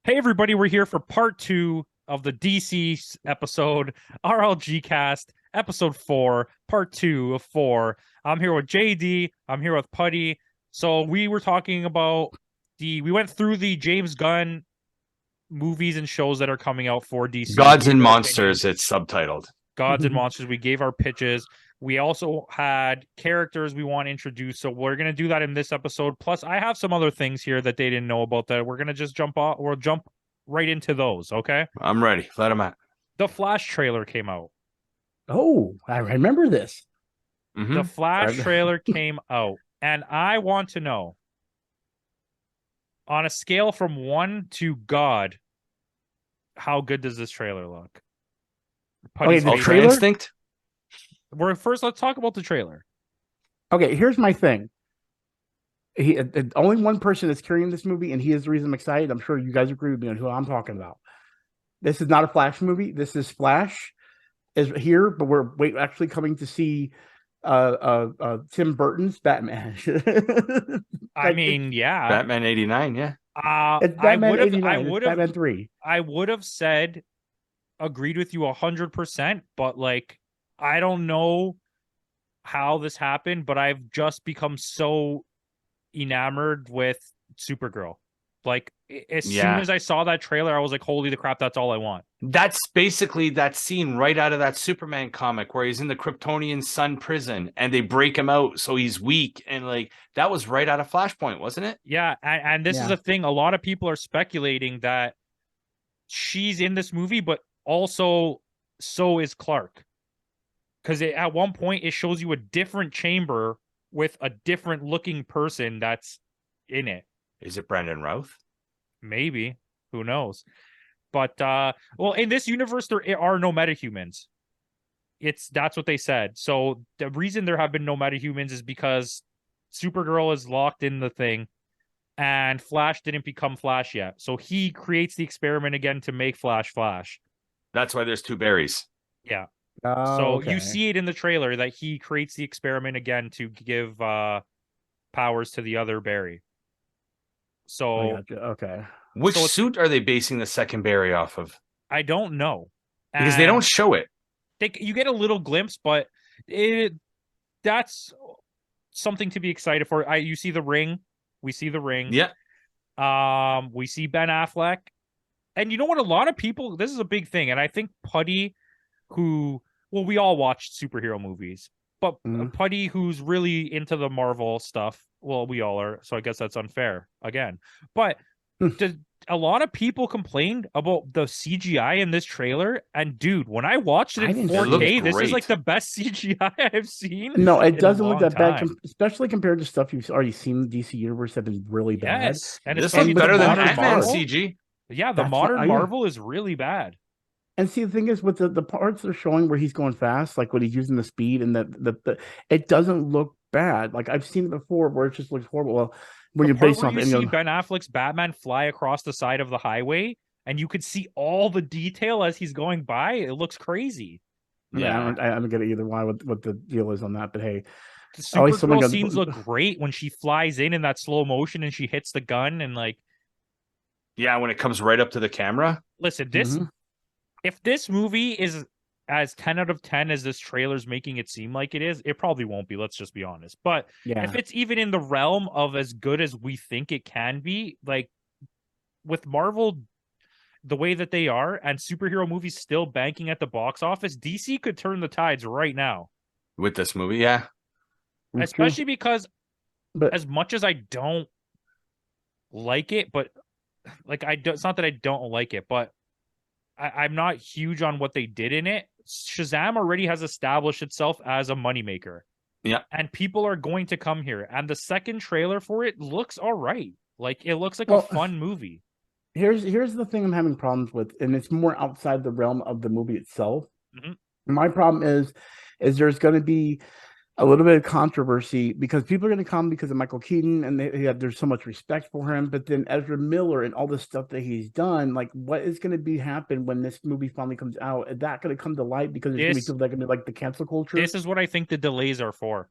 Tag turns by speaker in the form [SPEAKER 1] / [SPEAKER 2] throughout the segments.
[SPEAKER 1] Hey, everybody, we're here for part 2 of the DC episode, RLG cast, episode 4, part 2 of 4. I'm here with JD, I'm here with Putty. So we were talking about we went through the James Gunn movies and shows that are coming out for DC.
[SPEAKER 2] Gods and Monsters, it's subtitled.
[SPEAKER 1] Gods and Monsters. We gave our pitches. We also had characters we want to introduce, so we're going to do that in this episode. Plus, I have some other things here that they didn't know about that we're going to just jump right into those, okay?
[SPEAKER 2] I'm ready. Let them out.
[SPEAKER 1] The Flash trailer came out.
[SPEAKER 3] Oh, I remember this.
[SPEAKER 2] Mm-hmm.
[SPEAKER 1] The Flash trailer came out, and I want to know, on a scale from 1 to God, how good does this trailer look?
[SPEAKER 3] Okay, the
[SPEAKER 2] Ultra
[SPEAKER 3] trailer?
[SPEAKER 2] Instinct?
[SPEAKER 1] Let's talk about the trailer.
[SPEAKER 3] Okay, here's my thing. Only one person is carrying this movie, and he is the reason I'm excited. I'm sure you guys agree with me on who I'm talking about. This is not a Flash movie. This is Flash is here, but we're actually coming to see Tim Burton's Batman.
[SPEAKER 1] I mean, yeah.
[SPEAKER 2] Batman 89, yeah.
[SPEAKER 3] It's Batman 89.
[SPEAKER 1] It's
[SPEAKER 3] Batman 3.
[SPEAKER 1] I would have said agreed with you 100%, but like I don't know how this happened, but I've just become so enamored with Supergirl. Like as soon as I saw that trailer, I was like, holy the crap, that's all I want.
[SPEAKER 2] That's basically that scene right out of that Superman comic where he's in the Kryptonian Sun prison and they break him out so he's weak, and like that was right out of Flashpoint, wasn't it?
[SPEAKER 1] Yeah, and this is a thing. A lot of people are speculating that she's in this movie, but also so is Clark. Because at one point it shows you a different chamber with a different looking person that's in it.
[SPEAKER 2] Is it Brandon Routh?
[SPEAKER 1] Maybe. Who knows? But well, in this universe there are no metahumans. That's what they said. So the reason there have been no metahumans is because Supergirl is locked in the thing and Flash didn't become Flash yet. So he creates the experiment again to make Flash.
[SPEAKER 2] That's why there's two berries.
[SPEAKER 1] Yeah.
[SPEAKER 3] So
[SPEAKER 1] you see it in the trailer that he creates the experiment again to give powers to the other berry. So
[SPEAKER 3] okay.
[SPEAKER 2] Which suit are they basing the second berry off of?
[SPEAKER 1] I don't know.
[SPEAKER 2] Because they don't show it.
[SPEAKER 1] You get a little glimpse, but that's something to be excited for. You see the ring. We see the ring.
[SPEAKER 2] Yeah.
[SPEAKER 1] We see Ben Affleck. And you know what? A lot of people, this is a big thing. And I think Putty, we all watched superhero movies, but Putty, who's really into the Marvel stuff, well, we all are, so I guess that's unfair again. But a lot of people complained about the CGI in this trailer, and dude, when I watched it in 4K, this is like the best CGI I've seen.
[SPEAKER 3] No, it doesn't look that bad, especially compared to stuff you've already seen in the DC universe that is really bad.
[SPEAKER 1] Yes, and
[SPEAKER 2] this looks better than Ant-Man CG.
[SPEAKER 1] Yeah, the modern Marvel is really bad.
[SPEAKER 3] And see, the thing is, with the parts they're showing where he's going fast, like when he's using the speed, and it doesn't look bad. Like I've seen it before, where it just looks horrible. Well, when you're based off,
[SPEAKER 1] you see Ben Affleck's Batman fly across the side of the highway, and you could see all the detail as he's going by. It looks crazy.
[SPEAKER 3] Yeah, I don't get either why what the deal is on that, but hey,
[SPEAKER 1] the Supergirl scenes look great when she flies in that slow motion and she hits the gun and like.
[SPEAKER 2] Yeah, when it comes right up to the camera.
[SPEAKER 1] Listen, if this movie is as 10 out of 10 as this trailer's making it seem like it is, it probably won't be. Let's just be honest. But if it's even in the realm of as good as we think it can be, like with Marvel, the way that they are, and superhero movies still banking at the box office, DC could turn the tides right now.
[SPEAKER 2] With this movie, yeah.
[SPEAKER 1] Especially because as much as I don't like it, but like it's not that I don't like it, but I'm not huge on what they did in it. Shazam already has established itself as a moneymaker.
[SPEAKER 2] Yeah.
[SPEAKER 1] And people are going to come here. And the second trailer for it looks all right. Like it looks like a fun movie.
[SPEAKER 3] Here's the thing I'm having problems with, and it's more outside the realm of the movie itself. My problem is there's going to be a little bit of controversy because people are going to come because of Michael Keaton, and there's so much respect for him. But then Ezra Miller and all the stuff that he's done, like what is going to happen when this movie finally comes out? Is that going to come to light because there's going to be like the cancel culture?
[SPEAKER 1] This is what I think the delays are for.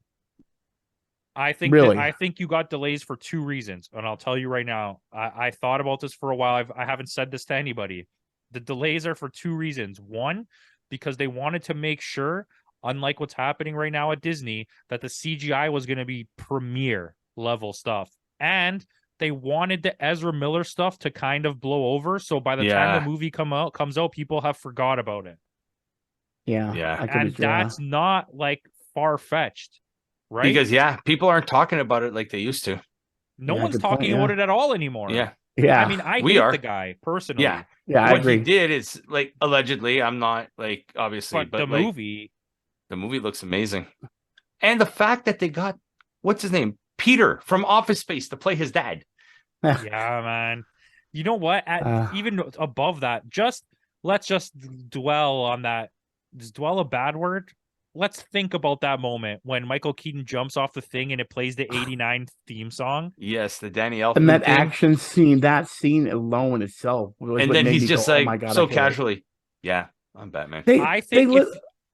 [SPEAKER 1] I think
[SPEAKER 3] Really?
[SPEAKER 1] I think you got delays for two reasons, and I'll tell you right now. I thought about this for a while. I haven't said this to anybody. The delays are for two reasons. One, because they wanted to make sure, unlike what's happening right now at Disney, that the CGI was going to be premiere level stuff, and they wanted the Ezra Miller stuff to kind of blow over. So by the time the movie comes out, people have forgot about it.
[SPEAKER 3] Yeah.
[SPEAKER 1] And that's not like far fetched. Right?
[SPEAKER 2] Because people aren't talking about it like they used to.
[SPEAKER 1] No one's talking about it at all anymore.
[SPEAKER 2] Yeah.
[SPEAKER 1] I mean, I hate the guy personally.
[SPEAKER 2] Yeah.
[SPEAKER 3] I
[SPEAKER 2] what
[SPEAKER 3] agree.
[SPEAKER 2] he did is like allegedly. I'm not like obviously, but
[SPEAKER 1] the
[SPEAKER 2] like,
[SPEAKER 1] movie
[SPEAKER 2] looks amazing, and the fact that they got what's his name, Peter from Office Space, to play his dad.
[SPEAKER 1] Yeah, man. You know what? Even above that, let's just dwell on that. Just dwell a bad word. Let's think about that moment when Michael Keaton jumps off the thing and it plays the '89 theme song.
[SPEAKER 2] Yes, the Danny Elfman
[SPEAKER 3] and that
[SPEAKER 2] thing.
[SPEAKER 3] action scene. That scene alone itself, was
[SPEAKER 2] and
[SPEAKER 3] what
[SPEAKER 2] then
[SPEAKER 3] made
[SPEAKER 2] he's
[SPEAKER 3] me
[SPEAKER 2] just
[SPEAKER 3] go,
[SPEAKER 2] like
[SPEAKER 3] oh my God,
[SPEAKER 2] so casually. Yeah, I'm Batman.
[SPEAKER 1] I think.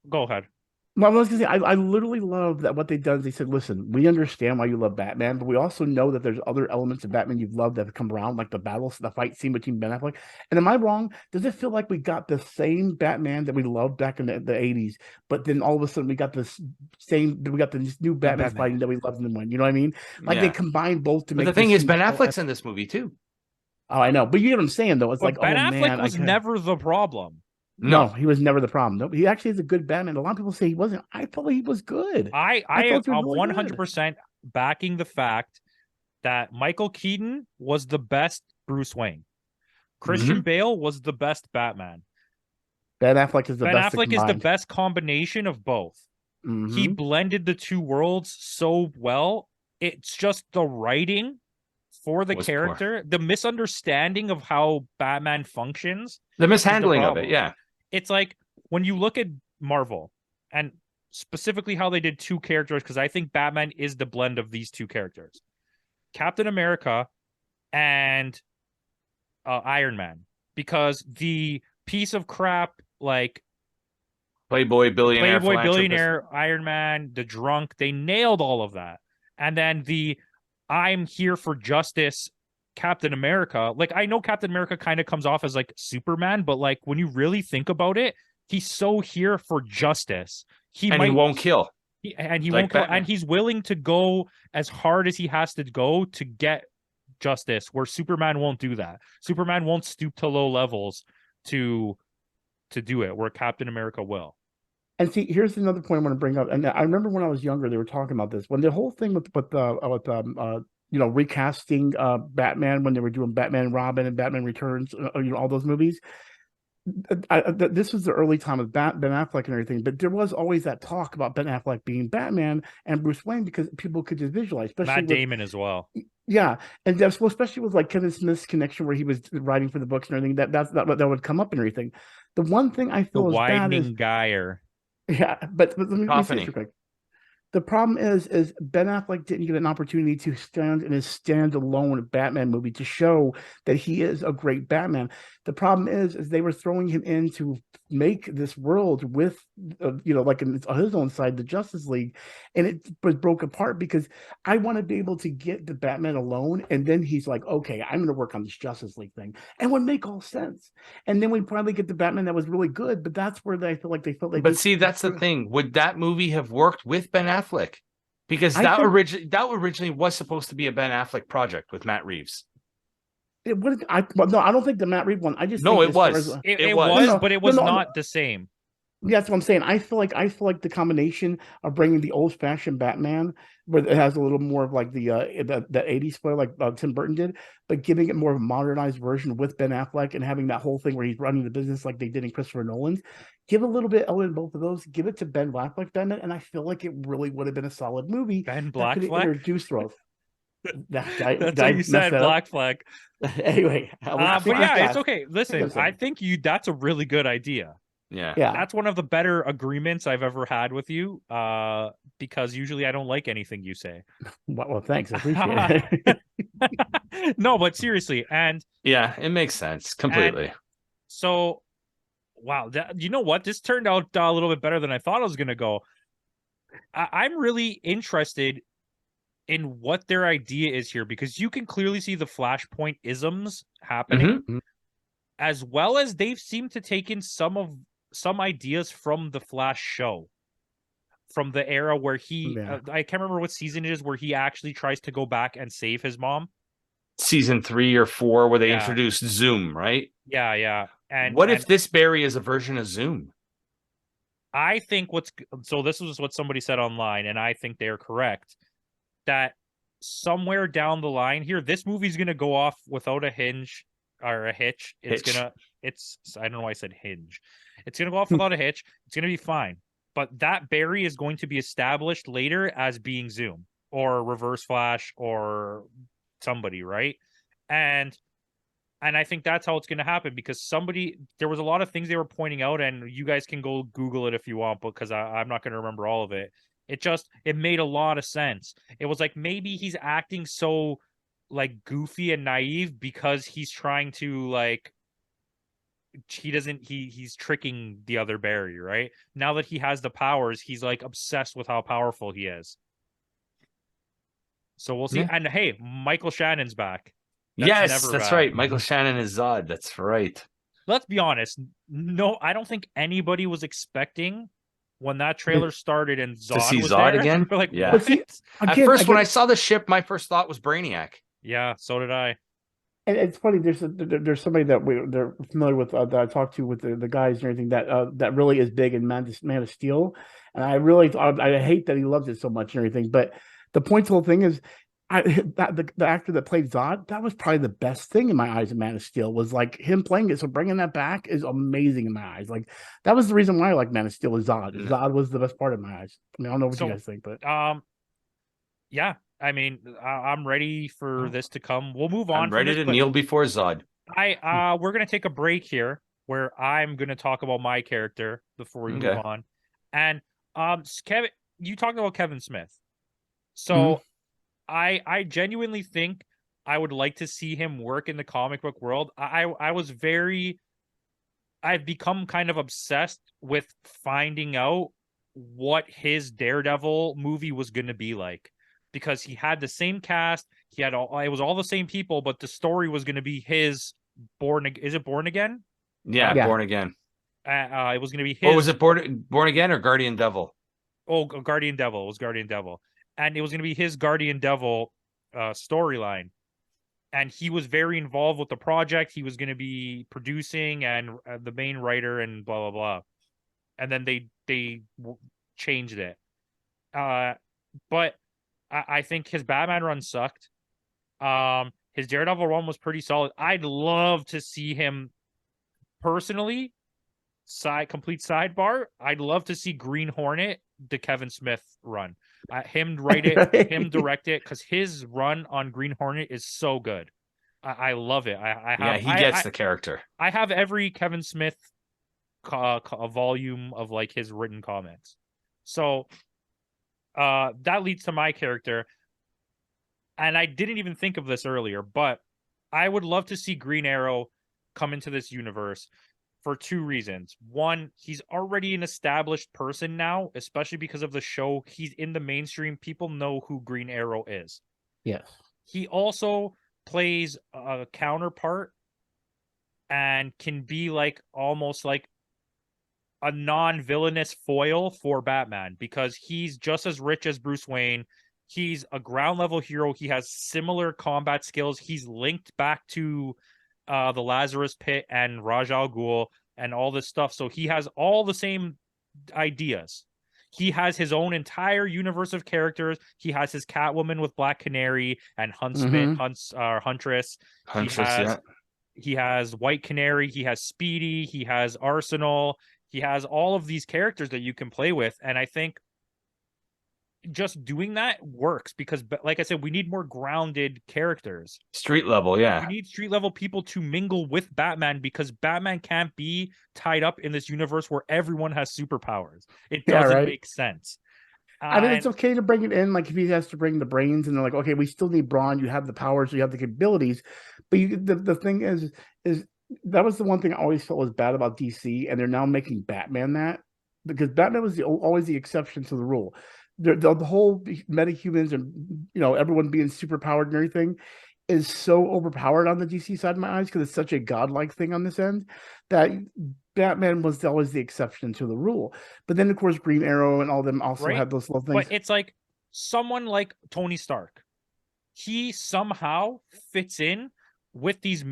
[SPEAKER 1] Go ahead.
[SPEAKER 3] Well, I was gonna say, I literally love that what they've done is they said, listen, we understand why you love Batman, but we also know that there's other elements of Batman you've loved that have come around, like the fight scene between Ben Affleck. And am I wrong? Does it feel like we got the same Batman that we loved back in the 80s, but then all of a sudden we got this new Batman fighting that we loved in the one? You know what I mean? Like they combined both to make.
[SPEAKER 2] But the thing is, Ben Affleck's in this movie too.
[SPEAKER 3] Oh, I know, but you get what I'm saying though. It's like
[SPEAKER 1] Ben Affleck was never the problem.
[SPEAKER 3] No, he was never the problem. No, he actually is a good Batman. A lot of people say he wasn't. I thought he was good.
[SPEAKER 1] I am 100% backing the fact that Michael Keaton was the best Bruce Wayne. Christian Bale was the best Batman.
[SPEAKER 3] Ben Affleck is the best.
[SPEAKER 1] Ben Affleck is the best combination of both. He blended the two worlds so well. It's just the writing for the character, the misunderstanding of how Batman functions,
[SPEAKER 2] the mishandling of it. Yeah.
[SPEAKER 1] It's like when you look at Marvel and specifically how they did two characters, because I think Batman is the blend of these two characters, Captain America and Iron Man, because the piece of crap, like
[SPEAKER 2] Playboy
[SPEAKER 1] billionaire Iron Man, the drunk, they nailed all of that. And then the I'm here for justice Captain America, like I know Captain America kind of comes off as like Superman, but like when you really think about it, he's so here for justice. He
[SPEAKER 2] won't kill.
[SPEAKER 1] He won't kill, and he's willing to go as hard as he has to go to get justice, where Superman won't do that. Superman won't stoop to low levels to do it, where Captain America will.
[SPEAKER 3] And see, here's another point I want to bring up. And I remember when I was younger, they were talking about this. When the whole thing with recasting Batman, when they were doing Batman and Robin and Batman Returns, all those movies. This was the early time of Ben Affleck and everything, but there was always that talk about Ben Affleck being Batman and Bruce Wayne because people could just visualize, especially
[SPEAKER 1] Matt Damon as well.
[SPEAKER 3] Yeah, and that's especially with like Kevin Smith's connection where he was writing for the books and everything. That would come up and everything. The one thing I feel
[SPEAKER 1] the widening gyre.
[SPEAKER 3] Yeah, but let me say this real quick. The problem is Ben Affleck didn't get an opportunity to stand in his standalone Batman movie to show that he is a great Batman. The problem is they were throwing him in to make this world with, like in his own side, the Justice League, and it was broke apart because I want to be able to get the Batman alone, and then he's like, okay, I'm going to work on this Justice League thing, and would make all sense. And then we probably get the Batman that was really good, but that's where they felt like.
[SPEAKER 2] But see, that's the thing. Would that movie have worked with Ben Affleck? Because that originally was supposed to be a Ben Affleck project with Matt Reeves.
[SPEAKER 3] It would. I don't think the Matt Reeves one. I just
[SPEAKER 2] no, it was.
[SPEAKER 1] It was, but it was not the same.
[SPEAKER 3] Yeah, that's what I'm saying. I feel like the combination of bringing the old-fashioned Batman, where it has a little more of like the 80s flair, like Tim Burton did, but giving it more of a modernized version with Ben Affleck and having that whole thing where he's running the business like they did in Christopher Nolan's. Give a little bit in both of those. Give it to Ben Affleck, Batman, and I feel like it really would have been a solid movie.
[SPEAKER 1] Ben Affleck
[SPEAKER 3] introduced growth.
[SPEAKER 1] That's what you said, Black Flag.
[SPEAKER 3] Anyway,
[SPEAKER 1] but yeah, it's okay. Listen, I think that's a really good idea.
[SPEAKER 2] Yeah,
[SPEAKER 1] that's one of the better agreements I've ever had with you. Because usually I don't like anything you say.
[SPEAKER 3] Well, thanks, I appreciate
[SPEAKER 1] it. No, but seriously, and
[SPEAKER 2] yeah, it makes sense completely.
[SPEAKER 1] So, wow, you know what? This turned out a little bit better than I thought it was going to go. I'm really interested in what their idea is here, because you can clearly see the Flashpoint isms happening, as well as they've seemed to take in some ideas from the Flash show, from the era where he I can't remember what season it is, where he actually tries to go back and save his mom.
[SPEAKER 2] Season 3 or 4, where they introduced Zoom, right?
[SPEAKER 1] Yeah. And
[SPEAKER 2] what if this Barry is a version of Zoom?
[SPEAKER 1] I think this was what somebody said online, and I think they're correct, that somewhere down the line here, this movie's gonna go off without a hinge or a hitch. I don't know why I said hinge. It's gonna go off without a hitch. It's gonna be fine. But that Barry is going to be established later as being Zoom or Reverse Flash or somebody, right? And I think that's how it's going to happen, because there was a lot of things they were pointing out, and you guys can go Google it if you want, because I'm not going to remember all of it. It made a lot of sense. It was like, maybe he's acting so like goofy and naive because he's trying to like, he's tricking the other Barry, right? Now that he has the powers, he's like obsessed with how powerful he is. So we'll see. Yeah. And hey, Michael Shannon's back.
[SPEAKER 2] That's right. Michael Shannon is Zod. That's right.
[SPEAKER 1] Let's be honest. No, I don't think anybody was expecting when that trailer started and Zod
[SPEAKER 2] to see
[SPEAKER 1] was
[SPEAKER 2] Zod
[SPEAKER 1] there.
[SPEAKER 2] again.
[SPEAKER 1] Like,
[SPEAKER 2] yeah. At first, when I saw the ship, my first thought was Brainiac.
[SPEAKER 1] Yeah, so did I.
[SPEAKER 3] And it's funny. There's somebody that they're familiar with that I talked to with the guys and everything that really is big in Man of Steel, and I hate that he loves it so much and everything. But the point of the whole thing is, the actor that played Zod, that was probably the best thing in my eyes in Man of Steel, was like him playing it. So bringing that back is amazing in my eyes. Like, that was the reason why I like Man of Steel was Zod. Zod was the best part of my eyes. I mean, I don't know what you guys think, but
[SPEAKER 1] yeah. I mean, I'm ready for this to come. We'll move on.
[SPEAKER 2] I'm ready to kneel before Zod.
[SPEAKER 1] We're gonna take a break here, where I'm gonna talk about my character before we move on. And Kevin, you talked about Kevin Smith, so I genuinely think I would like to see him work in the comic book world. I've become kind of obsessed with finding out what his Daredevil movie was going to be like, because he had the same cast. It was all the same people, but the story was going to be his is it Born Again?
[SPEAKER 2] Yeah, Born Again.
[SPEAKER 1] It was going to be his.
[SPEAKER 2] Oh, was it Born Again or Guardian Devil?
[SPEAKER 1] Oh, Guardian Devil. It was Guardian Devil. And it was going to be his Guardian Devil storyline. And he was very involved with the project. He was going to be producing and the main writer and blah, blah, blah. And then they changed it. But I think his Batman run sucked. His Daredevil run was pretty solid. I'd love to see him personally. Complete sidebar. I'd love to see Green Hornet, the Kevin Smith run. Him write it, him direct it, because his run on Green Hornet is so good. I love it.
[SPEAKER 2] He gets the character.
[SPEAKER 1] I have every Kevin Smith volume of like his written comics. So that leads to my character. And I didn't even think of this earlier, but I would love to see Green Arrow come into this universe for two reasons. One, he's already an established person now, especially because of the show. He's in the mainstream. People know who Green Arrow is.
[SPEAKER 3] Yes.
[SPEAKER 1] He also plays a counterpart and can be like almost like a non-villainous foil for Batman, because he's just as rich as Bruce Wayne. He's a ground level hero. He has similar combat skills. He's linked back to the Lazarus Pit and Ra's al Ghul and all this stuff. So he has all the same ideas. He has his own entire universe of characters. He has his Catwoman with Black Canary and Huntress. He has White Canary. He has Speedy. He has Arsenal. He has all of these characters that you can play with. And I think just doing that works, because like I said, we need more grounded characters.
[SPEAKER 2] Street level, yeah.
[SPEAKER 1] We need street level people to mingle with Batman, because Batman can't be tied up in this universe where everyone has superpowers. It doesn't make sense.
[SPEAKER 3] I mean, it's okay to bring it in, like if he has to bring the brains and they're like, okay, we still need Brawn, you have the powers, you have the capabilities. But the thing is that was the one thing I always felt was bad about DC, and they're now making Batman that, because Batman was always the exception to the rule. the whole metahumans and everyone being super powered and everything is so overpowered on the DC side of my eyes because it's such a godlike thing on this end that Batman was always the exception to the rule. But then of course Green Arrow and all them also had those little things.
[SPEAKER 1] But it's like someone like Tony Stark. He somehow fits in with these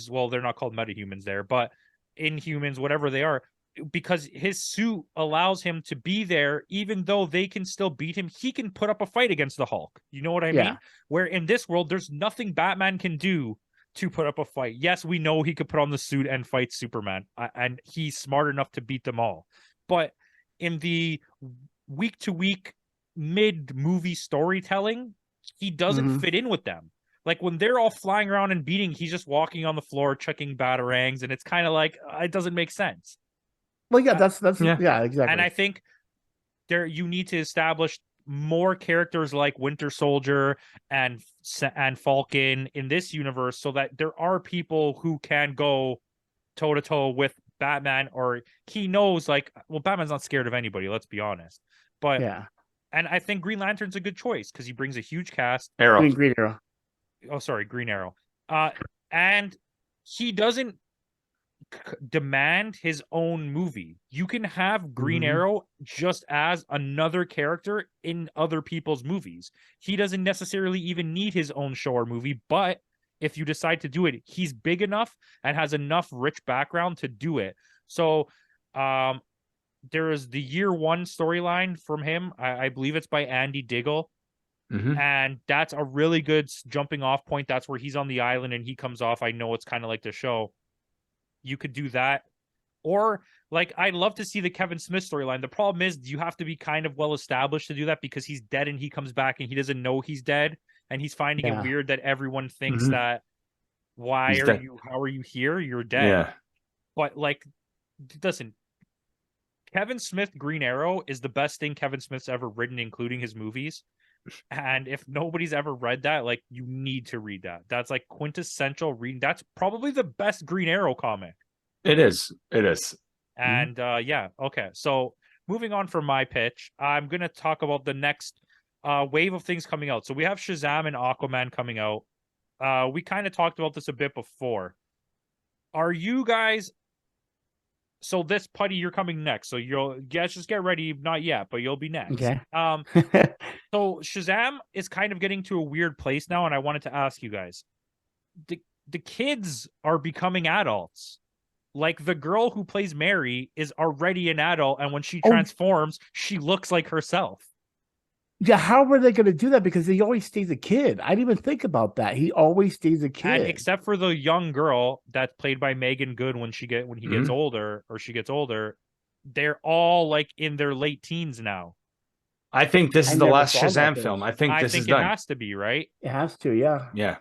[SPEAKER 1] well, they're not called metahumans there, but Inhumans, whatever they are, because his suit allows him to be there, even though they can still beat him. He can put up a fight against the Hulk. You know what I mean? Where in this world, there's nothing Batman can do to put up a fight. Yes, we know he could put on the suit and fight Superman, and he's smart enough to beat them all. But in the week-to-week mid-movie storytelling, he doesn't fit in with them. Like when they're all flying around and beating, he's just walking on the floor, checking batarangs, and it's kind of like it doesn't make sense.
[SPEAKER 3] Well, yeah, that's exactly.
[SPEAKER 1] And I think you need to establish more characters like Winter Soldier and Falcon in this universe, so that there are people who can go toe to toe with Batman, or he knows Batman's not scared of anybody. Let's be honest. But and I think Green Lantern's a good choice because he brings a huge cast.
[SPEAKER 3] Green Arrow.
[SPEAKER 1] Oh, sorry, Green Arrow. And he doesn't demand his own movie. You can have Green Arrow just as another character in other people's movies. He doesn't necessarily even need his own show or movie, but if you decide to do it, he's big enough and has enough rich background to do it. So, there is the Year One storyline from him. I believe it's by Andy Diggle. And that's a really good jumping off point. That's where he's on the island and he comes off. I know it's kind of like the show. You could do that. Or I'd love to see the Kevin Smith storyline. The problem is you have to be kind of well established to do that because he's dead and he comes back and he doesn't know he's dead. And he's finding it weird that everyone thinks that how are you here? You're dead.
[SPEAKER 2] Yeah.
[SPEAKER 1] But doesn't Kevin Smith Green Arrow is the best thing Kevin Smith's ever written, including his movies. And if nobody's ever read that, you need to read that. That's quintessential reading. That's probably the best Green Arrow comic.
[SPEAKER 2] It is.
[SPEAKER 1] And okay. So moving on from my pitch, I'm gonna talk about the next wave of things coming out. So we have Shazam and Aquaman coming out. We kind of talked about this a bit before. Are you guys? So this Putty, you're coming next. So just get ready. Not yet, but you'll be next.
[SPEAKER 3] Okay.
[SPEAKER 1] So Shazam is kind of getting to a weird place now, and I wanted to ask you guys: the kids are becoming adults. Like the girl who plays Mary is already an adult, and when she transforms, she looks like herself.
[SPEAKER 3] Yeah, how were they going to do that? Because he always stays a kid. I didn't even think about that. He always stays a kid,
[SPEAKER 1] and except for the young girl that's played by Megan Good when he gets older, or she gets older. They're all in their late teens now.
[SPEAKER 2] I think this is the last Shazam film. I think this is done.
[SPEAKER 1] It has to be, right?
[SPEAKER 3] It has to, yeah.
[SPEAKER 2] Yeah.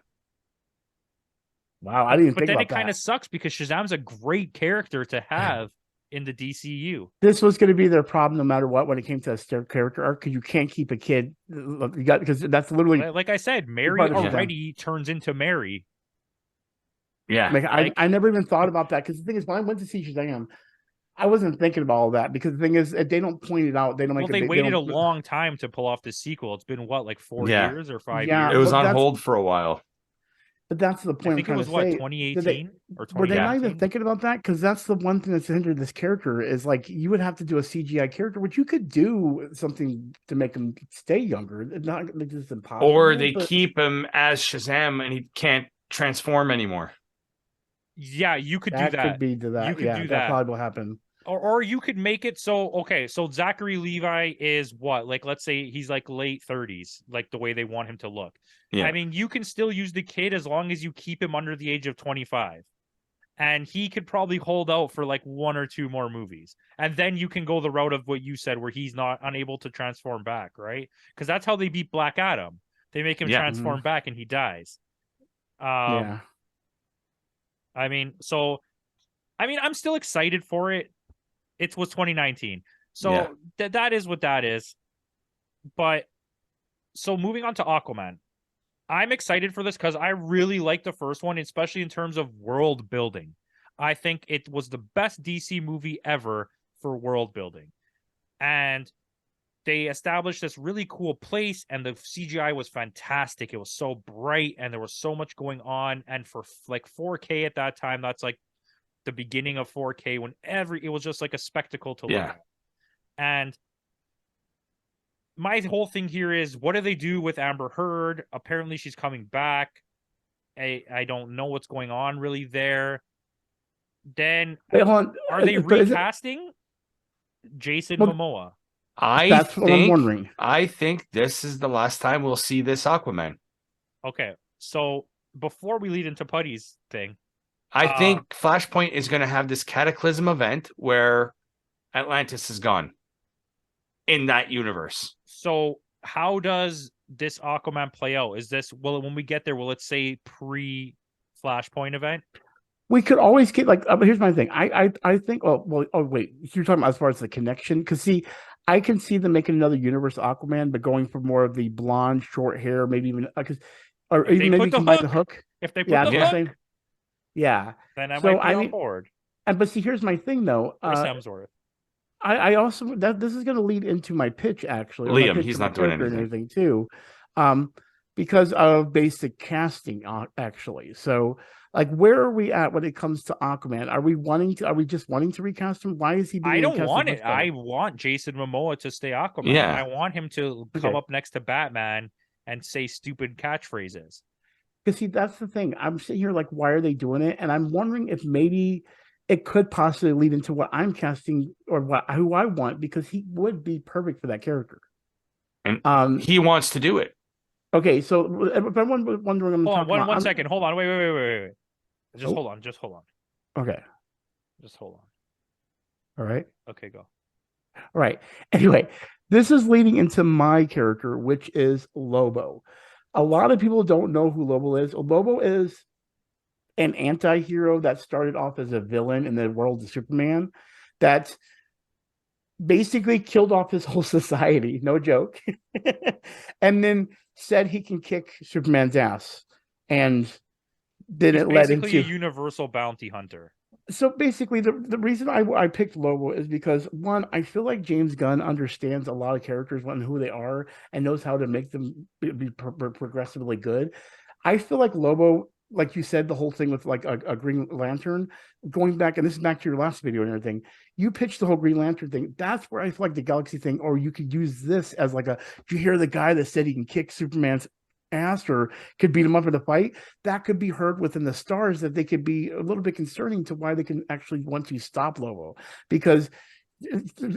[SPEAKER 3] Wow, I didn't think about that.
[SPEAKER 1] But then it kind of sucks because Shazam's a great character to have in the DCU.
[SPEAKER 3] This was going to be their problem no matter what when it came to a character arc, because you can't keep a kid. Because that's literally,
[SPEAKER 1] like I said, Mary already turns into Mary.
[SPEAKER 2] Yeah.
[SPEAKER 3] I never even thought about that, because the thing is, when I went to see Shazam, I wasn't thinking about all that, because the thing is, they don't point it out. They don't
[SPEAKER 1] they waited a long time to pull off the sequel. It's been 4 years or 5 years?
[SPEAKER 2] It was on hold for a while.
[SPEAKER 3] But that's the point.
[SPEAKER 1] I think it was 2018 or 2019.
[SPEAKER 3] Were they not even thinking about that? Because that's the one thing that's hindered this character is you would have to do a CGI character, which you could do something to make him stay younger. It's not just impossible.
[SPEAKER 2] Or they keep him as Shazam and he can't transform anymore.
[SPEAKER 1] Yeah, you could do that.
[SPEAKER 3] Could be to that.
[SPEAKER 1] You could do that.
[SPEAKER 3] That probably will happen.
[SPEAKER 1] Or you could make it so Zachary Levi is what? Let's say he's late 30s, the way they want him to look.
[SPEAKER 2] Yeah.
[SPEAKER 1] I mean, you can still use the kid as long as you keep him under the age of 25. And he could probably hold out for 1 or 2 more movies. And then you can go the route of what you said, where he's not unable to transform back, right? Because that's how they beat Black Adam. They make him transform back and he dies.
[SPEAKER 3] Yeah.
[SPEAKER 1] I'm still excited for it. It was 2019. So that is what that is. But so moving on to Aquaman. I'm excited for this because I really like the first one, especially in terms of world building. I think it was the best DC movie ever for world building. And they established this really cool place, and the CGI was fantastic. It was so bright, and there was so much going on. And for like 4K at that time, that's like the beginning of 4K, when it was just like a spectacle to look at. And my whole thing here is, what do they do with Amber Heard? Apparently she's coming back. I don't know what's going on really there. Then are they recasting Jason Momoa?
[SPEAKER 3] That's what I'm wondering.
[SPEAKER 2] I think this is the last time we'll see this Aquaman.
[SPEAKER 1] Okay, so before we lead into Putty's thing,
[SPEAKER 2] I think Flashpoint is going to have this cataclysm event where Atlantis is gone in that universe.
[SPEAKER 1] So how does this Aquaman play out? When we get there, will it say pre-Flashpoint event?
[SPEAKER 3] We could always get here's my thing. I think wait, you're talking about as far as the connection, because see, I can see them making another universe Aquaman, but going for more of the blonde, short hair, maybe even even maybe combine the Hook.
[SPEAKER 1] If they put the Hook, then I might be on board.
[SPEAKER 3] But see, here's my thing though.
[SPEAKER 1] Hemsworth.
[SPEAKER 3] I also this is going to lead into my pitch actually.
[SPEAKER 2] Liam, he's not doing
[SPEAKER 3] anything too, because of basic casting actually. So, like, where are we at when it comes to Aquaman? Are we just wanting to recast him? Why is he being
[SPEAKER 1] I don't want it. I want Jason Momoa to stay Aquaman.
[SPEAKER 2] Yeah.
[SPEAKER 1] I want him to come up next to Batman and say stupid catchphrases.
[SPEAKER 3] Because see, that's the thing. I'm sitting here like, why are they doing it? And I'm wondering if maybe it could possibly lead into what I'm casting or who I want, because he would be perfect for that character.
[SPEAKER 2] And he wants to do it.
[SPEAKER 3] Okay, so if I'm wondering,
[SPEAKER 1] hold on, one second. Hold on, wait. Just hold on.
[SPEAKER 3] Okay.
[SPEAKER 1] Just hold on.
[SPEAKER 3] All right.
[SPEAKER 1] Okay, go.
[SPEAKER 3] All right. Anyway, this is leading into my character, which is Lobo. A lot of people don't know who Lobo is. Lobo is an anti-hero that started off as a villain in the world of Superman that basically killed off his whole society, no joke, and then said he can kick Superman's ass, and then it led into
[SPEAKER 1] a universal bounty hunter.
[SPEAKER 3] So basically, the reason I picked Lobo is because, one, I feel like James Gunn understands a lot of characters and who they are and knows how to make them be progressively good. I feel like Lobo, like you said, the whole thing with like a Green Lantern, going back, and this is back to your last video and everything, you pitched the whole Green Lantern thing. That's where I feel like the Galaxy thing, or you could use this as like do you hear the guy that said he can kick Superman's ass or could beat him up in a fight? That could be heard within the stars, that they could be a little bit concerning to why they can actually want to stop Lobo, because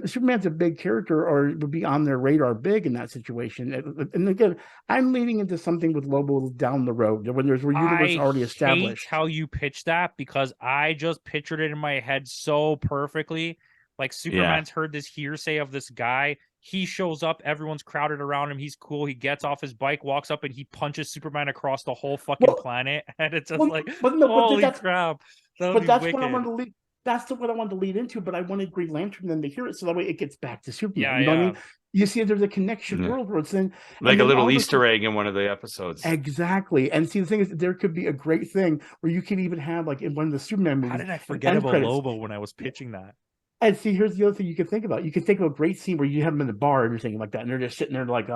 [SPEAKER 3] Superman's a big character, or would be on their radar big in that situation. And again, I'm leading into something with Lobo down the road when there's a universe already established.
[SPEAKER 1] I hate how you pitched that, because I just pictured it in my head so perfectly. Like, Superman's heard this hearsay of this guy. He shows up, everyone's crowded around him. He's cool. He gets off his bike, walks up, and he punches Superman across the whole fucking planet. And it's just holy crap.
[SPEAKER 3] But that's what I wanted to lead. That's what I wanted to lead into. But I wanted Green Lantern then to hear it, so that way it gets back to Superman. You know what I mean? You see, there's a connection world where it's in
[SPEAKER 2] like a little Easter egg in one of the episodes.
[SPEAKER 3] Exactly. And see, the thing is, there could be a great thing where you can even have, like, in one of the Superman movies.
[SPEAKER 1] How did I forget about Lobo when I was pitching that?
[SPEAKER 3] And see, here's the other thing you can think about. You can think of a great scene where you have them in the bar and everything like that, and they're just sitting there like,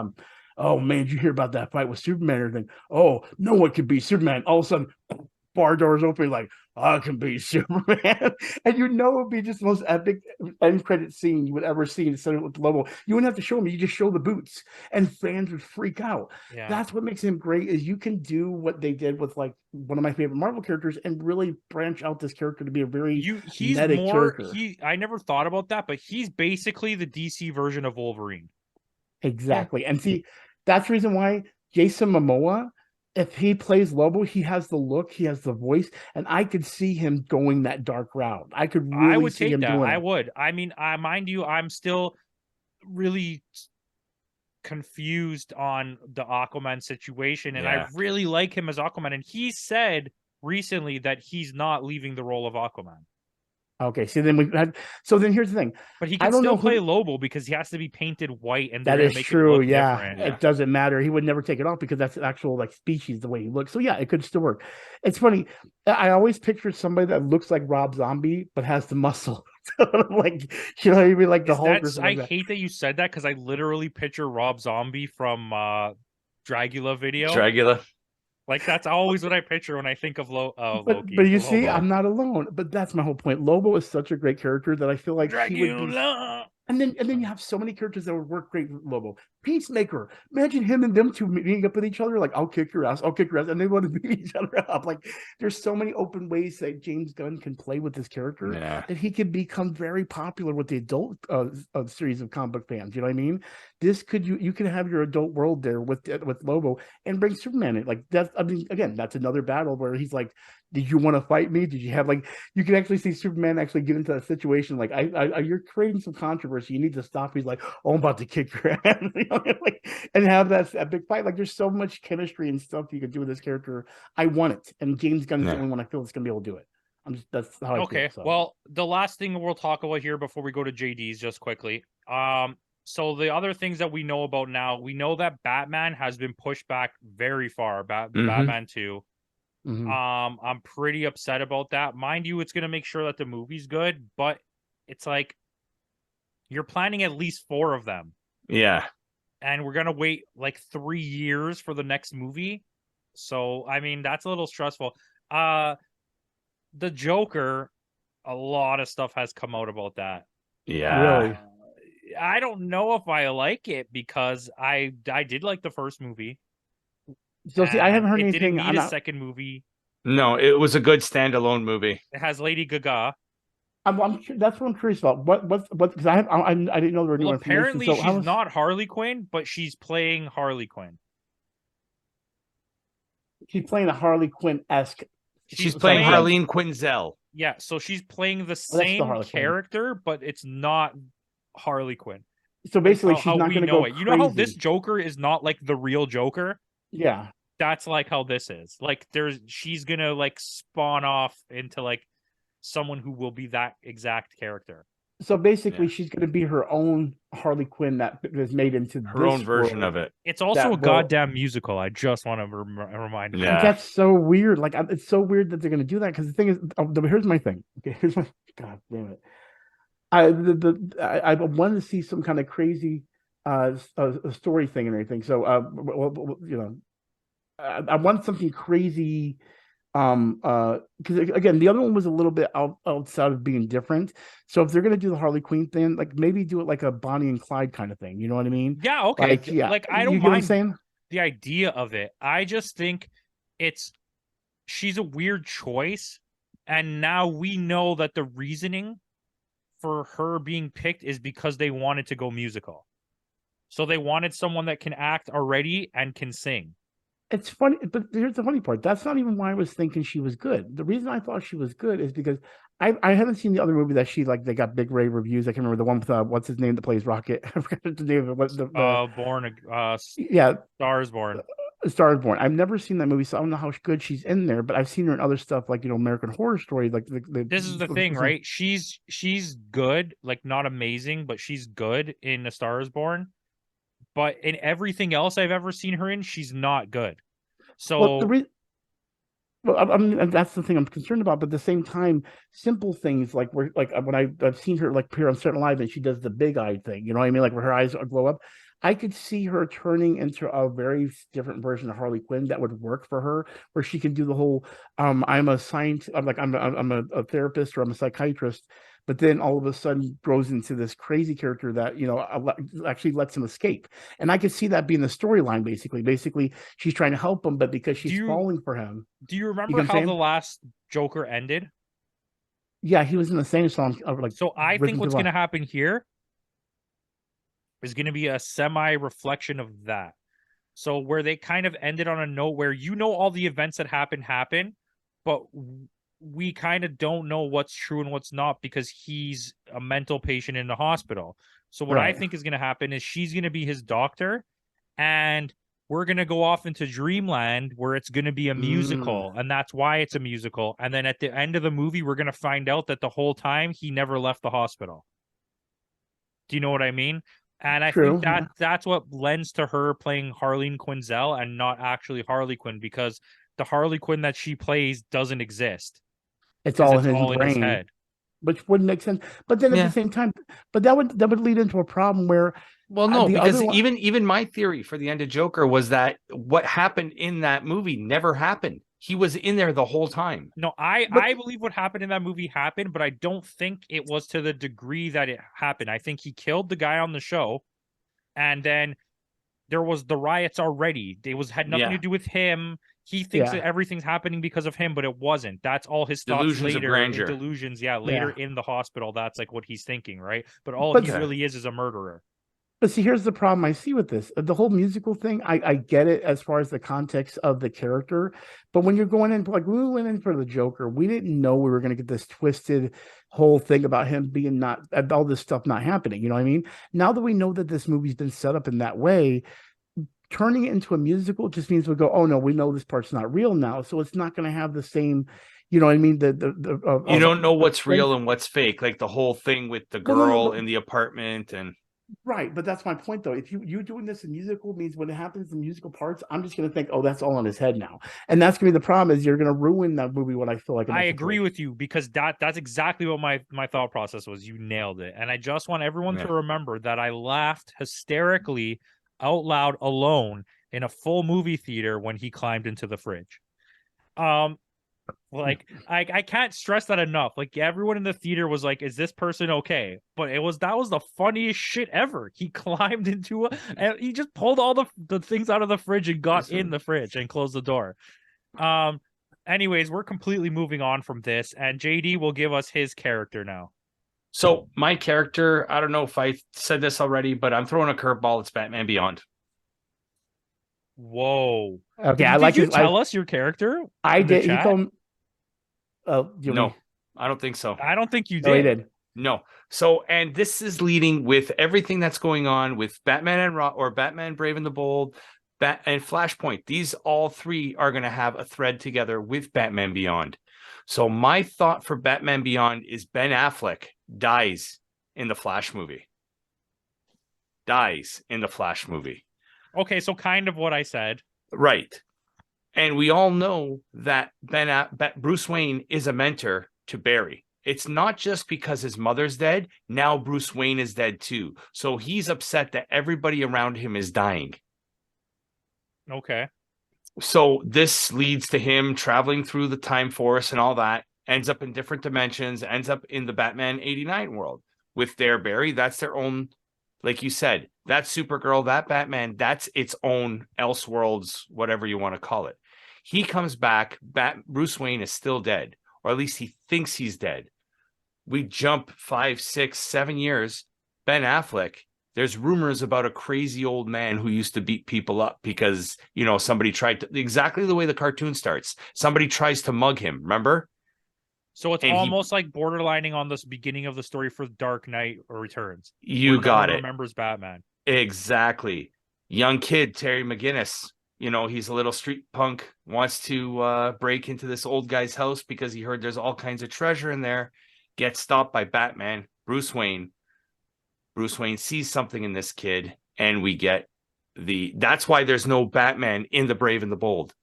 [SPEAKER 3] oh man, did you hear about that fight with Superman and everything? Oh, no one can beat Superman. All of a sudden, bar doors open, like, I can beat Superman. And it would be just the most epic end credit scene you would ever see instead of with Lobo. You wouldn't have to show him, you just show the boots, and fans would freak out. Yeah. That's what makes him great, is you can do what they did with, like, one of my favorite Marvel characters and really branch out this character to be a very character.
[SPEAKER 1] I never thought about that, but he's basically the DC version of Wolverine.
[SPEAKER 3] Exactly. And see, that's the reason why Jason Momoa, if he plays Lobo, he has the look, he has the voice, and I could see him going that dark route. I would see him doing that.
[SPEAKER 1] I would. I mean, mind you, I'm still really confused on the Aquaman situation, and I really like him as Aquaman. And he said recently that he's not leaving the role of Aquaman.
[SPEAKER 3] Okay, so then we had. So then here's the thing.
[SPEAKER 1] But he
[SPEAKER 3] I
[SPEAKER 1] can
[SPEAKER 3] don't
[SPEAKER 1] still
[SPEAKER 3] know
[SPEAKER 1] play
[SPEAKER 3] who.
[SPEAKER 1] Lobo because he has to be painted white, and they're
[SPEAKER 3] That
[SPEAKER 1] gonna
[SPEAKER 3] is
[SPEAKER 1] make
[SPEAKER 3] true.
[SPEAKER 1] it look
[SPEAKER 3] Yeah,
[SPEAKER 1] different.
[SPEAKER 3] it doesn't matter. He would never take it off because that's the actual like species, the way he looks. So yeah, it could still work. It's funny. I always pictured somebody that looks like Rob Zombie but has the muscle, like you know, what I mean, like the Hulk or something
[SPEAKER 1] I
[SPEAKER 3] like that.
[SPEAKER 1] hate that you said that because I literally picture Rob Zombie from Dragula video.
[SPEAKER 2] Dragula.
[SPEAKER 1] Like that's always what I picture when I think of Loki.
[SPEAKER 3] But you see,
[SPEAKER 1] Lobo.
[SPEAKER 3] I'm not alone. But that's my whole point. Lobo is such a great character that I feel like he would be.
[SPEAKER 1] Dragula.
[SPEAKER 3] And then you have so many characters that would work great with Lobo. Peacemaker. Imagine him and them two meeting up with each other. Like, I'll kick your ass. I'll kick your ass. And they want to beat each other up. Like, there's so many open ways that James Gunn can play with this character that he could become very popular with the adult series of comic book fans. You know what I mean? This could you can have your adult world there with Lobo and bring Superman in. Like that's I mean, again, that's another battle where he's like, did you want to fight me? Did you have like you can actually see Superman actually get into that situation like you're creating some controversy. You need to stop. He's like, oh, I'm about to kick your ass, you know, like, and have that big fight. Like there's so much chemistry and stuff you can do with this character. I want it, and James Gunn is the only one I feel is gonna be able to do it. That's how I feel. So.
[SPEAKER 1] Well, the last thing we'll talk about here before we go to JD's just quickly. So the other things that we know about now, we know that Batman has been pushed back very far. Batman 2. I'm pretty upset about that. Mind you, it's gonna make sure that the movie's good, but it's like you're planning at least 4 of them.
[SPEAKER 2] Yeah.
[SPEAKER 1] And we're gonna wait like 3 years for the next movie. So I mean that's a little stressful. The Joker, a lot of stuff has come out about that.
[SPEAKER 2] Yeah.
[SPEAKER 3] Really?
[SPEAKER 1] I don't know if I like it because I did like the first movie.
[SPEAKER 3] So see, I haven't heard
[SPEAKER 1] it
[SPEAKER 3] anything.
[SPEAKER 1] Didn't need a second movie.
[SPEAKER 2] No, it was a good standalone movie.
[SPEAKER 1] It has Lady Gaga.
[SPEAKER 3] That's what I'm curious about. What because I didn't know there were new information.
[SPEAKER 1] Apparently she's not Harley Quinn, but she's playing Harley Quinn.
[SPEAKER 3] She's playing a Harley Quinn-esque.
[SPEAKER 2] She's playing Harleen Quinzel.
[SPEAKER 1] Yeah, so she's playing the same character, but it's not Harley Quinn.
[SPEAKER 3] So basically, she's not going to go crazy.
[SPEAKER 1] You know how this Joker is not like the real Joker?
[SPEAKER 3] Yeah.
[SPEAKER 1] That's like how this is. Like she's going to like spawn off into like someone who will be that exact character.
[SPEAKER 3] So basically, she's going to be her own Harley Quinn that is made into
[SPEAKER 2] her own version of it.
[SPEAKER 1] It's also a goddamn musical. I just want to remind you.
[SPEAKER 3] Yeah. That's so weird. Like, it's so weird that they're going to do that because the thing is, here's my thing. Okay, here's my God damn it. I wanted to see some kind of crazy story thing and everything. So, you know, I want something crazy. Because again, the other one was a little bit outside of being different. So if they're gonna do the Harley Quinn thing, like maybe do it like a Bonnie and Clyde kind of thing. You know what I mean?
[SPEAKER 1] Yeah. Okay. Like I don't mind the idea of it. I just think she's a weird choice, and now we know that the reasoning for her being picked is because they wanted to go musical. So they wanted someone that can act already and can sing.
[SPEAKER 3] It's funny, but here's the funny part. That's not even why I was thinking she was good. The reason I thought she was good is because I haven't seen the other movie that she like. They got big rave reviews. I can remember the one with what's his name that plays Rocket. I forgot the name of it.
[SPEAKER 1] Star is Born.
[SPEAKER 3] Star is Born. I've never seen that movie, so I don't know how good she's in there. But I've seen her in other stuff like American Horror Story. Like
[SPEAKER 1] this is the thing, right? She's good, like not amazing, but she's good in A Star is Born. But in everything else I've ever seen her in, she's not good. So,
[SPEAKER 3] that's the thing I'm concerned about. But at the same time, simple things like when I've seen her like appear on Certain Live and she does the big eye thing. You know what I mean? Like where her eyes glow up. I could see her turning into a very different version of Harley Quinn that would work for her, where she can do the whole I'm a scientist, I'm a therapist or I'm a psychiatrist. But then all of a sudden grows into this crazy character that, actually lets him escape. And I could see that being the storyline, basically. Basically, she's trying to help him, but because she's falling for him.
[SPEAKER 1] Do you remember how the last Joker ended?
[SPEAKER 3] Yeah, he was in the same song.
[SPEAKER 1] So I think what's going to happen here is going to be a semi-reflection of that. So where they kind of ended on a note where all the events that happen, but we kind of don't know what's true and what's not because he's a mental patient in the hospital. So what I think is going to happen is she's going to be his doctor, and we're going to go off into dreamland where it's going to be a musical, and that's why it's a musical. And then at the end of the movie, we're going to find out that the whole time he never left the hospital. Do you know what I mean? And I think that's what lends to her playing Harleen Quinzel and not actually Harley Quinn, because the Harley Quinn that she plays doesn't exist.
[SPEAKER 3] It's all in
[SPEAKER 1] his head.
[SPEAKER 3] Which wouldn't make sense. But then at the same time, but that would lead into a problem where,
[SPEAKER 2] well, no, because even my theory for the end of Joker was that what happened in that movie never happened. He was in there the whole time.
[SPEAKER 1] No, I believe what happened in that movie happened, but I don't think it was to the degree that it happened. I think he killed the guy on the show, and then there was the riots already. It had nothing to do with him. He thinks that everything's happening because of him, but it wasn't. That's all his thoughts
[SPEAKER 2] delusions
[SPEAKER 1] later.
[SPEAKER 2] Of grandeur.
[SPEAKER 1] Delusions, later in the hospital. That's like what he's thinking, right? But all he really is a murderer.
[SPEAKER 3] But see, here's the problem I see with this. The whole musical thing, I get it as far as the context of the character. But when you're going in, like we went in for the Joker, we didn't know we were going to get this twisted whole thing about him being all this stuff not happening. You know what I mean? Now that we know that this movie's been set up in that way, turning it into a musical just means we go, oh no, we know this part's not real now, so it's not going to have the same, you know what I mean?
[SPEAKER 2] You don't know what's real and what's fake, like the whole thing with the girl in the apartment and.
[SPEAKER 3] Right, but that's my point though. If you doing this in musical means when it happens in musical parts, I'm just going to think, oh, that's all in his head now, and that's going to be the problem. Is you're going to ruin that movie. What I feel like.
[SPEAKER 1] I agree with you, because that's exactly what my thought process was. You nailed it, and I just want everyone to remember that I laughed hysterically out loud alone in a full movie theater when he climbed into the fridge. Like I can't stress that enough. Like everyone in the theater was like, is this person okay? But that was the funniest shit ever. He climbed into and he just pulled all the things out of the fridge and got in the fridge and closed the door. Anyways, we're completely moving on from this, and JD will give us his character now.
[SPEAKER 2] So my character, I don't know if I said this already, but I'm throwing a curveball. It's Batman Beyond.
[SPEAKER 1] Whoa.
[SPEAKER 3] Okay,
[SPEAKER 1] did you tell us your character?
[SPEAKER 3] I did. He told me.
[SPEAKER 2] No, I don't think so.
[SPEAKER 1] I don't think you did.
[SPEAKER 3] No, he did.
[SPEAKER 2] No. So, and this is leading with everything that's going on with Batman and Batman Brave and the Bold, and Flashpoint. These all three are going to have a thread together with Batman Beyond. So my thought for Batman Beyond is Ben Affleck dies in the Flash movie. Okay,
[SPEAKER 1] so kind of what I said.
[SPEAKER 2] Right. And we all know that Bruce Wayne is a mentor to Barry. It's not just because his mother's dead. Now Bruce Wayne is dead too. So he's upset that everybody around him is dying.
[SPEAKER 1] Okay.
[SPEAKER 2] So this leads to him traveling through the time force and all that, ends up in different dimensions, ends up in the Batman 89 world with their Barry. That's their own, like you said, that Supergirl, that Batman, that's its own Elseworlds, whatever you want to call it. He comes back, Bruce Wayne is still dead, or at least he thinks he's dead. We jump 5, 6, 7 years. Ben Affleck, there's rumors about a crazy old man who used to beat people up because, somebody tried to, exactly the way the cartoon starts. Somebody tries to mug him, remember?
[SPEAKER 1] So it's almost like borderlining on this beginning of the story for Dark Knight Returns.
[SPEAKER 2] You got it.
[SPEAKER 1] Remembers Batman.
[SPEAKER 2] Exactly. Young kid, Terry McGinnis. He's a little street punk, wants to break into this old guy's house because he heard there's all kinds of treasure in there. Gets stopped by Batman, Bruce Wayne. Bruce Wayne sees something in this kid, and we get that's why there's no Batman in the Brave and the Bold.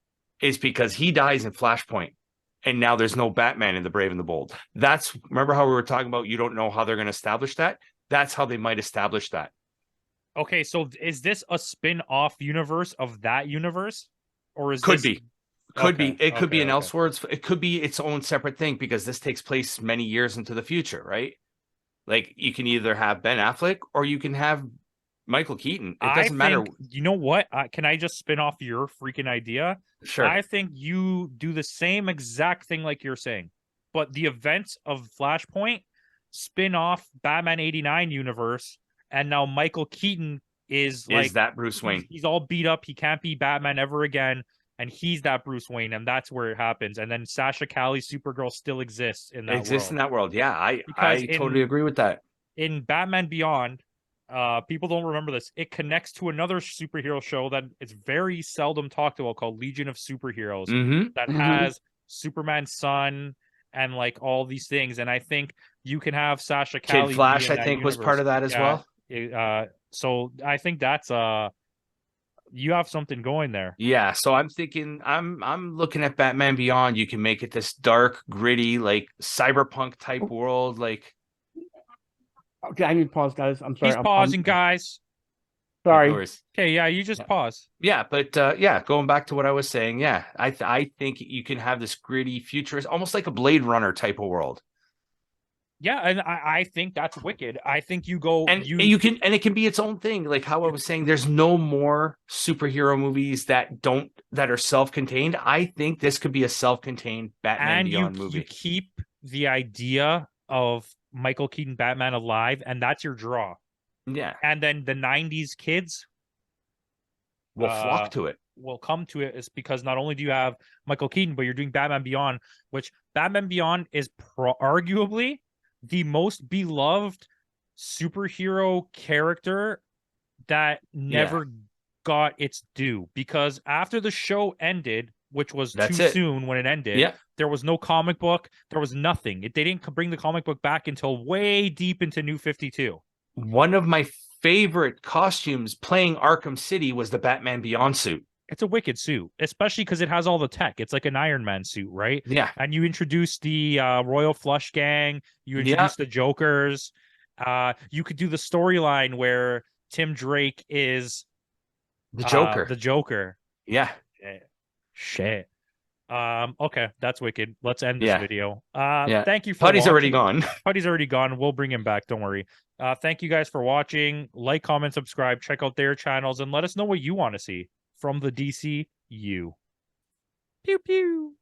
[SPEAKER 2] Is because he dies in Flashpoint, and now there's no Batman in the Brave and the Bold. Remember how we were talking about you don't know how they're going to establish that? That's how they might establish that.
[SPEAKER 1] Okay, so is this a spin-off universe of that universe? Or is
[SPEAKER 2] Could be. It could be an Elseworlds. It could be its own separate thing because this takes place many years into the future, right? Like you can either have Ben Affleck or you can have Michael Keaton. It doesn't matter.
[SPEAKER 1] You know what? Can I just spin off your freaking idea?
[SPEAKER 2] Sure.
[SPEAKER 1] I think you do the same exact thing like you're saying, but the events of Flashpoint spin off Batman 89 universe. And now Michael Keaton is
[SPEAKER 2] that Bruce Wayne.
[SPEAKER 1] He's all beat up. He can't be Batman ever again. And he's that Bruce Wayne. And that's where it happens. And then Sasha Calle's Supergirl still exists in that world.
[SPEAKER 2] In that world. Yeah, I totally agree with that.
[SPEAKER 1] In Batman Beyond, people don't remember this. It connects to another superhero show that it's very seldom talked about called Legion of Superheroes that has Superman's son and like all these things. And I think you can have Sasha Cali.
[SPEAKER 2] Kid Flash, I think, was part of that as well.
[SPEAKER 1] So I think that's you have something going there.
[SPEAKER 2] Yeah, so I'm thinking I'm looking at Batman Beyond. You can make it this dark, gritty, like cyberpunk type world. Like,
[SPEAKER 3] okay, I need to pause, guys. I'm sorry.
[SPEAKER 1] He's pausing, guys.
[SPEAKER 3] Sorry.
[SPEAKER 1] Okay, yeah, you just pause.
[SPEAKER 2] Yeah, but going back to what I was saying, yeah, I think you can have this gritty futurist, almost like a Blade Runner type of world.
[SPEAKER 1] Yeah, and I think that's wicked. I think you go
[SPEAKER 2] and you can, and it can be its own thing. Like how I was saying, there's no more superhero movies that are self-contained. I think this could be a self-contained Batman Beyond movie.
[SPEAKER 1] You keep the idea of Michael Keaton Batman alive, and that's your draw.
[SPEAKER 2] Yeah.
[SPEAKER 1] And then the 90s kids
[SPEAKER 2] will flock to it.
[SPEAKER 1] Will come to it is because not only do you have Michael Keaton, but you're doing Batman Beyond, which Batman Beyond is arguably the most beloved superhero character that never got its due, because after the show ended, which was too soon when it ended, there was no comic book, there was nothing. They didn't bring the comic book back until way deep into New 52.
[SPEAKER 2] One of my favorite costumes playing Arkham City was the Batman Beyond suit.
[SPEAKER 1] It's a wicked suit, especially because it has all the tech. It's like an Iron Man suit, right?
[SPEAKER 2] Yeah.
[SPEAKER 1] And you introduce the Royal Flush Gang. You introduce the Jokers. You could do the storyline where Tim Drake is
[SPEAKER 2] the Joker.
[SPEAKER 1] The Joker.
[SPEAKER 2] Yeah.
[SPEAKER 1] Shit. Okay, that's wicked. Let's end this video. Thank you for
[SPEAKER 2] Putty's
[SPEAKER 1] watching.
[SPEAKER 2] already gone.
[SPEAKER 1] Putty's already gone. We'll bring him back. Don't worry. Thank you guys for watching. Like, comment, subscribe. Check out their channels and let us know what you want to see from the DCU. Pew pew.